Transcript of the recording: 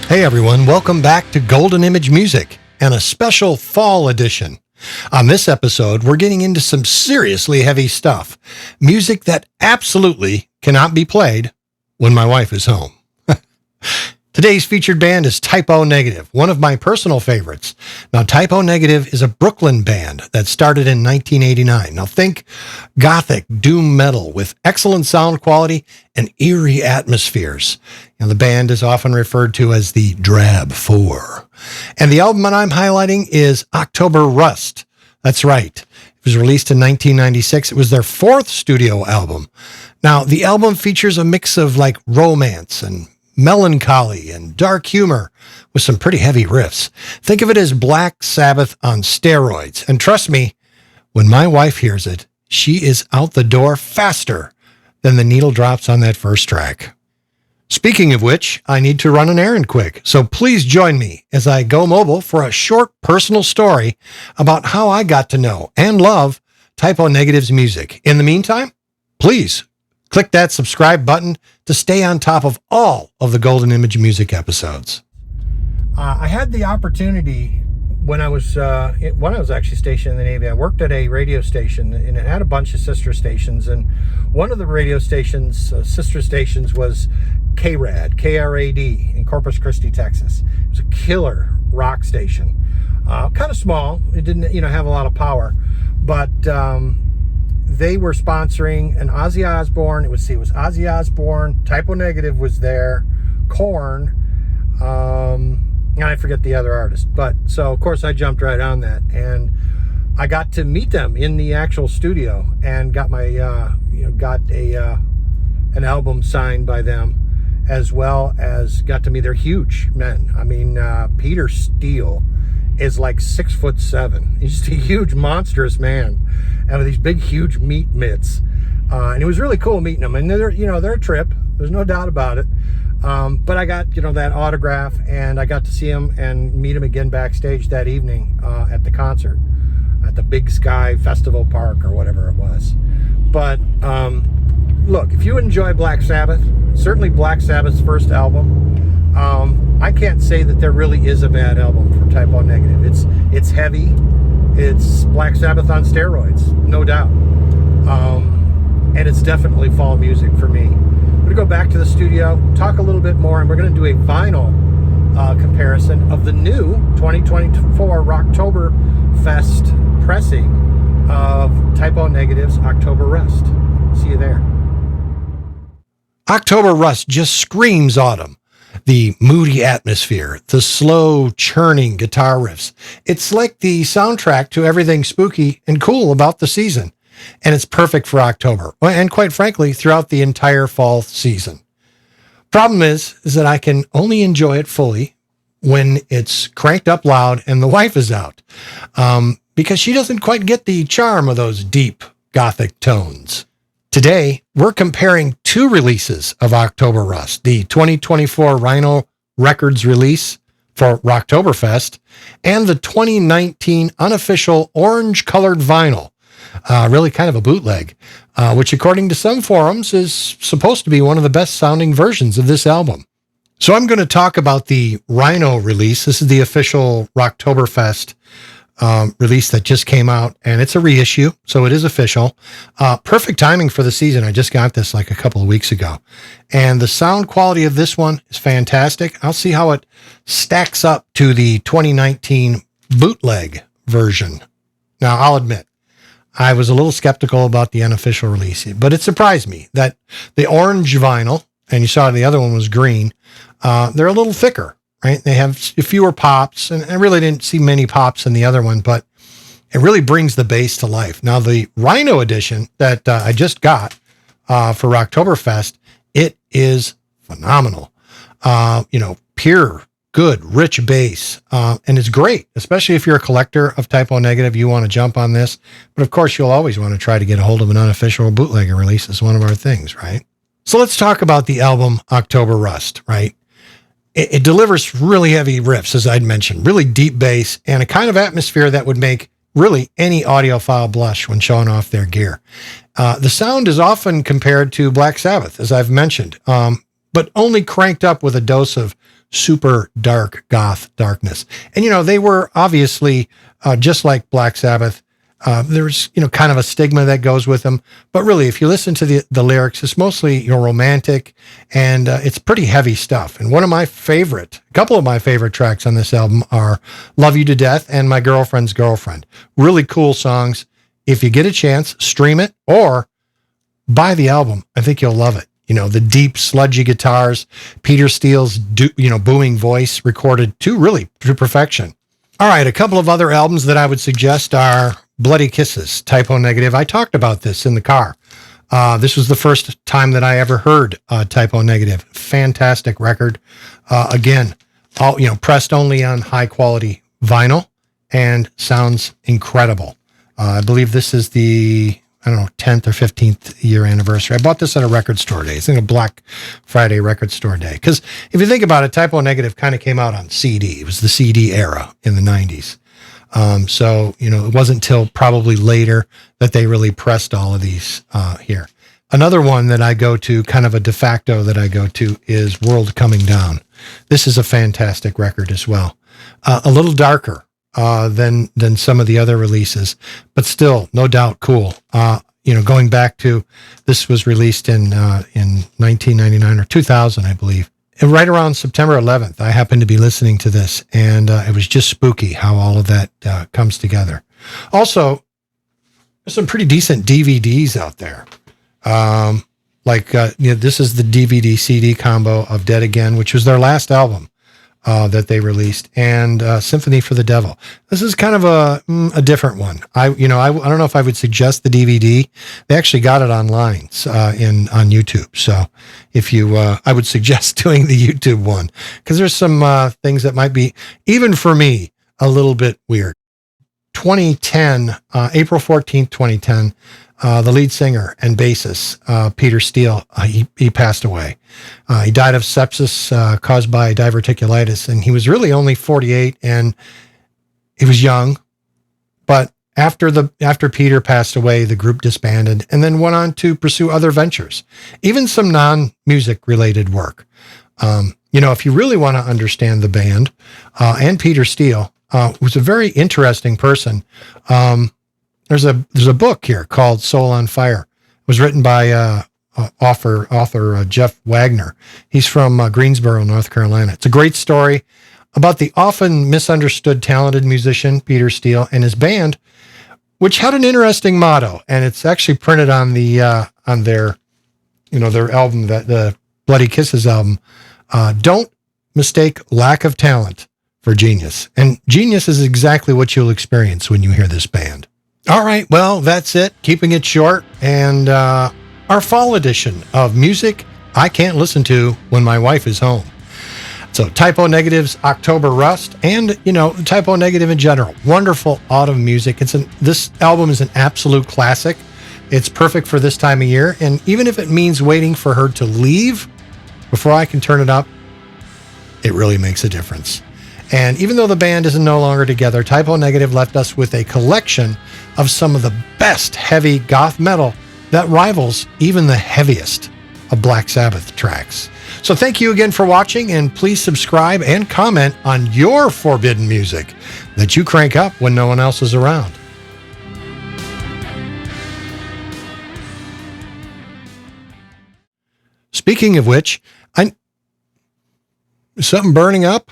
Hey everyone, welcome back to Golden Image Music and a special fall edition. On this episode, we're getting into some seriously heavy stuff. Music that absolutely cannot be played when my wife is home. Today's featured band is TypeONegative, one of my personal favorites. Now, TypeONegative is a Brooklyn band that started in 1989. Now, think gothic doom metal with excellent sound quality and eerie atmospheres. The band is often referred to as the Drab Four. And the album that I'm highlighting is OctoberRust. That's right. It was released in 1996. It was their fourth studio album. Now, the album features a mix of like romance and melancholy and dark humor with some pretty heavy riffs. Think of it as Black Sabbath on steroids. And trust me, when my wife hears it, she is out the door faster than the needle drops on that first track. Speaking of which, I need to run an errand quick, so please join me as I go mobile for a short personal story about how I got to know and love TypeONegative's music. In the meantime, please click that subscribe button to stay on top of all of the Golden Image Music episodes. I had the opportunity when I was actually stationed in the Navy. I worked at a radio station, and it had a bunch of sister stations. And one of the radio stations, sister stations, was KRAD, K-R-A-D, in Corpus Christi, Texas. It was a killer rock station, kind of small. It didn't, have a lot of power, but they were sponsoring an Ozzy Osbourne. It was Ozzy Osbourne. TypeONegative was there. Korn. And I forget the other artist. But so of course I jumped right on that, and I got to meet them in the actual studio and got my an album signed by them, as well as got to meet their huge men. I mean, PeterSteele is like 6'7". He's just a huge, monstrous man, and with these big, huge meat mitts. And it was really cool meeting them. And they're a trip. There's no doubt about it. But I got, that autograph, and I got to see him and meet him again backstage that evening at the concert at the Big Sky Festival Park or whatever it was. But look, if you enjoy Black Sabbath, certainly Black Sabbath's first album, I can't say that there really is a bad album from TypeONegative. It's heavy. It's Black Sabbath on steroids, no doubt. And it's definitely fall music for me. I'm going to go back to the studio, talk a little bit more, and we're going to do a vinyl comparison of the new 2024 Rocktoberfest pressing of TypeONegative's OctoberRust. See you there. OctoberRust just screams autumn. The moody atmosphere, the slow churning guitar riffs. It's like the soundtrack to everything spooky and cool about the season. And it's perfect for October, and quite frankly, throughout the entire fall season. Problem is that I can only enjoy it fully when it's cranked up loud and the wife is out, because she doesn't quite get the charm of those deep gothic tones. Today, we're comparing two releases of OctoberRust, the 2024 Rhino Records release for Rocktoberfest and the 2019 unofficial orange-colored vinyl, really kind of a bootleg, which according to some forums is supposed to be one of the best-sounding versions of this album. So I'm going to talk about the Rhino release. This is the official Rocktoberfest release that just came out, and it's a reissue, so it is official. Perfect timing for the season. I just got this like a couple of weeks ago, and the sound quality of this one is fantastic. I'll see how it stacks up to the 2019 bootleg version. Now, I'll admit, I was a little skeptical about the unofficial release, but it surprised me that the orange vinyl, and you saw the other one was green, they're a little thicker. Right? They have fewer pops, and I really didn't see many pops in the other one, but it really brings the bass to life. Now, the Rhino edition that I just got for Rocktoberfest, it is phenomenal. Pure, good, rich bass, and it's great, especially if you're a collector of TypeONegative. You want to jump on this, but of course, you'll always want to try to get a hold of an unofficial bootlegger release. It's one of our things, right? So let's talk about the album OctoberRust, right? It delivers really heavy riffs, as I'd mentioned, really deep bass, and a kind of atmosphere that would make really any audiophile blush when showing off their gear. The sound is often compared to Black Sabbath, as I've mentioned, but only cranked up with a dose of super dark goth darkness. And, they were obviously just like Black Sabbath. There's, kind of a stigma that goes with them. But really, if you listen to the lyrics, it's mostly, romantic, and it's pretty heavy stuff. And a couple of my favorite tracks on this album are Love You to Death and My Girlfriend's Girlfriend. Really cool songs. If you get a chance, stream it or buy the album. I think you'll love it. The deep, sludgy guitars, PeterSteele's, booming voice recorded to perfection. All right, a couple of other albums that I would suggest are Bloody Kisses, TypeONegative. I talked about this in the car. This was the first time that I ever heard TypeONegative. Fantastic record. Again, all pressed only on high quality vinyl and sounds incredible. I believe this is the 10th or 15th year anniversary. I bought this at a record store day. It's a Black Friday record store day. Because if you think about it, TypeONegative kind of came out on CD. It was the CD era in the 90s. So, it wasn't till probably later that they really pressed all of these here. Another one that I go to, kind of a de facto that I go to, is World Coming Down. This is a fantastic record as well. A little darker than some of the other releases, but still, no doubt, cool. Going back to, this was released in 1999 or 2000, I believe. And right around September 11th, I happened to be listening to this, and it was just spooky how all of that comes together. Also, there's some pretty decent DVDs out there. This is the DVD CD combo of Dead Again, which was their last album that they released, and Symphony for the Devil. This is kind of a different one. I don't know if I would suggest the DVD. They actually got it online on YouTube. So if I would suggest doing the YouTube one, because there's some things that might be, even for me, a little bit weird. 2010, April 14th, 2010, the lead singer and bassist, PeterSteele, he passed away. He died of sepsis caused by diverticulitis, and he was really only 48, and he was young. But after Peter passed away, the group disbanded and then went on to pursue other ventures, even some non-music related work. If you really want to understand the band and PeterSteele, who's a very interesting person. There's a book here called Soul on Fire. It was written by author Jeff Wagner. He's from Greensboro, North Carolina. It's a great story about the often misunderstood talented musician PeterSteele and his band, which had an interesting motto, and it's actually printed on their album, the Bloody Kisses album. Don't mistake lack of talent for genius. And genius is exactly what you'll experience when you hear this band. All right, well, that's it. Keeping it short. And our fall edition of music I can't listen to when my wife is home. So TypeONegative's OctoberRust and, TypeONegative in general. Wonderful autumn music. This album is an absolute classic. It's perfect for this time of year. And even if it means waiting for her to leave before I can turn it up, it really makes a difference. And even though the band is no longer together, TypeONegative left us with a collection of some of the best heavy goth metal that rivals even the heaviest of Black Sabbath tracks. So thank you again for watching, and please subscribe and comment on your forbidden music that you crank up when no one else is around. Speaking of which, is something burning up?